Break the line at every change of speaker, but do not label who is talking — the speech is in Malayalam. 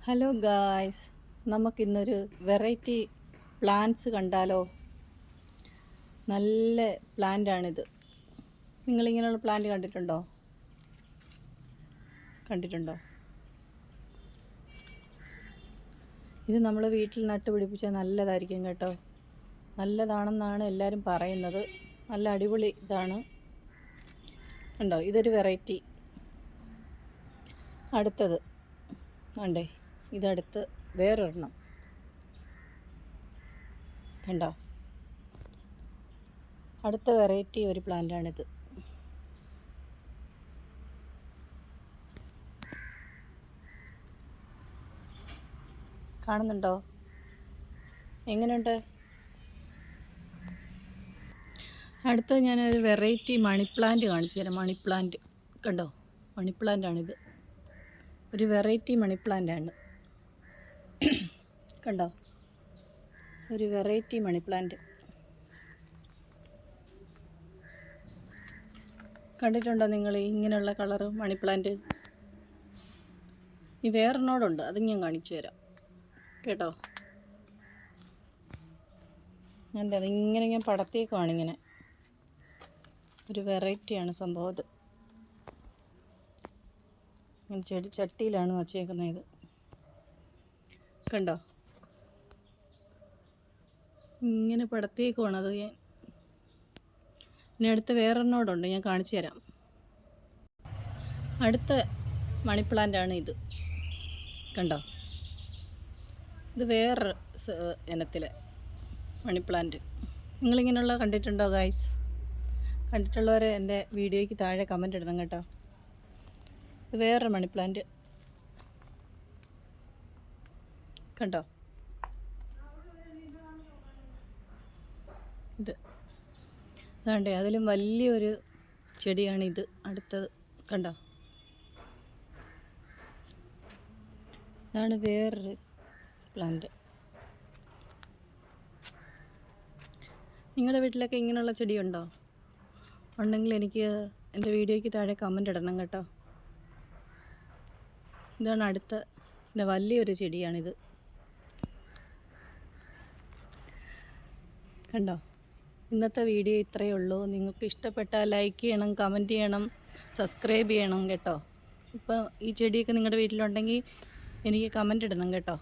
ഹലോ ഗായ്സ്, നമുക്കിന്നൊരു വെറൈറ്റി പ്ലാന്റ്സ് കണ്ടാലോ? നല്ല പ്ലാന്റാണിത്. നിങ്ങളിങ്ങനെയുള്ള പ്ലാന്റ് കണ്ടിട്ടുണ്ടോ? ഇത് നമ്മൾ വീട്ടിൽ നട്ടുപിടിപ്പിച്ചാൽ നല്ലതായിരിക്കും കേട്ടോ. നല്ലതാണെന്നാണ് എല്ലാവരും പറയുന്നത്. നല്ല അടിപൊളി ഇതാണ്. കണ്ടോ, ഇതൊരു വെറൈറ്റി. അടുത്തത് കണ്ടേ, ഇതടുത്ത് വേറൊരെണ്ണം കണ്ടോ. അടുത്ത വെറൈറ്റി ഒരു പ്ലാന്റാണിത്. കാണുന്നുണ്ടോ? എങ്ങനെയുണ്ട്? അടുത്ത ഞാനൊരു വെറൈറ്റി മണിപ്ലാന്റ് കാണിച്ചു തരാം. മണിപ്ലാന്റ് കണ്ടോ, മണിപ്ലാന്റാണിത്. ഒരു വെറൈറ്റി മണിപ്ലാന്റാണ്. കണ്ടോ, ഒരു വെറൈറ്റി മണിപ്ലാന്റ് കണ്ടിട്ടുണ്ടോ നിങ്ങൾ? ഇങ്ങനെയുള്ള കളറ് മണിപ്ലാന്റ്. ഈ വേറൊരെണ്ണോടുണ്ട്, അത് ഞാൻ കാണിച്ചു തരാം കേട്ടോ. അതിങ്ങനെ ഞാൻ പടത്തേക്കുവാണ്. ഇങ്ങനെ ഒരു വെറൈറ്റിയാണ് സംഭവം. അത് ചെടി ചട്ടിയിലാണ് വച്ചേക്കുന്നത്. ഇത് കണ്ടോ, ഇങ്ങനെ പടത്തേക്കുവാണ്. അത് ഞാൻ ഇനി അടുത്ത വേറൊരെണ്ണോടുണ്ട്, ഞാൻ കാണിച്ചു തരാം. അടുത്ത മണിപ്ലാന്റാണ് ഇത്. കണ്ടോ, ഇത് വേറെ ഇനത്തിലെ മണിപ്ലാന്റ്. നിങ്ങളിങ്ങനെയുള്ള കണ്ടിട്ടുണ്ടോ ഗൈസ്? കണ്ടിട്ടുള്ളവർ എൻ്റെ വീഡിയോയ്ക്ക് താഴെ കമൻ്റ് ഇടണം കേട്ടോ. ഇത് വേറൊരു മണിപ്ലാന്റ് കണ്ടോ. ഇതാണ്ടേ, അതിലും വലിയൊരു ചെടിയാണിത്. അടുത്തത് കണ്ടോ, ഇതാണ് വേറൊരു പ്ലാന്റ്. നിങ്ങളുടെ വീട്ടിലൊക്കെ ഇങ്ങനെയുള്ള ചെടിയുണ്ടോ? ഉണ്ടെങ്കിൽ എനിക്ക് എൻ്റെ വീഡിയോയ്ക്ക് താഴെ കമൻ്റ് ഇടണം കേട്ടോ. ഇതാണ് അടുത്ത വലിയൊരു ചെടിയാണിത്. കണ്ടോ. ഇന്നത്തെ വീഡിയോ ഇത്രയേ ഉള്ളൂ. നിങ്ങൾക്ക് ഇഷ്ടപ്പെട്ടാൽ ലൈക്ക് ചെയ്യണം, കമൻറ്റ് ചെയ്യണം, സബ്സ്ക്രൈബ് ചെയ്യണം കേട്ടോ. ഇപ്പോൾ ഈ ചെടിയൊക്കെ നിങ്ങളുടെ വീട്ടിലുണ്ടെങ്കിൽ എനിക്ക് കമൻ്റ് ഇടണം കേട്ടോ.